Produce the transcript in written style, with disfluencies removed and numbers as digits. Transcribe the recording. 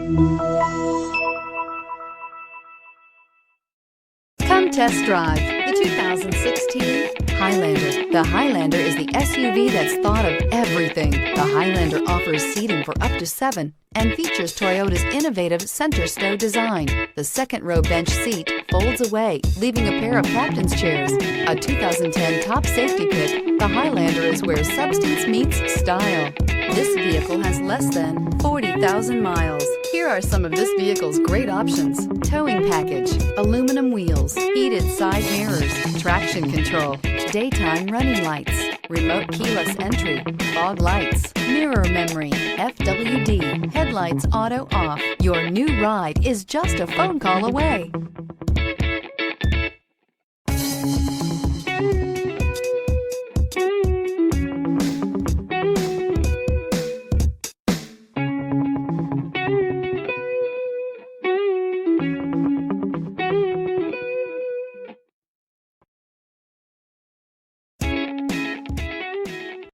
Come test drive the 2016 Highlander. The Highlander is the SUV that's thought of everything. The Highlander offers seating for up to 7 and features Toyota's innovative center stow design. The second row bench seat folds away, leaving a pair of captain's chairs. A 2010 top safety pick, the Highlander is where substance meets style. This vehicle has less than 40,000 miles. Here are some of this vehicle's great options: towing package, aluminum wheels, heated side mirrors, traction control, daytime running lights, remote keyless entry, fog lights, mirror memory, FWD, headlights auto off. Your new ride is just a phone call away.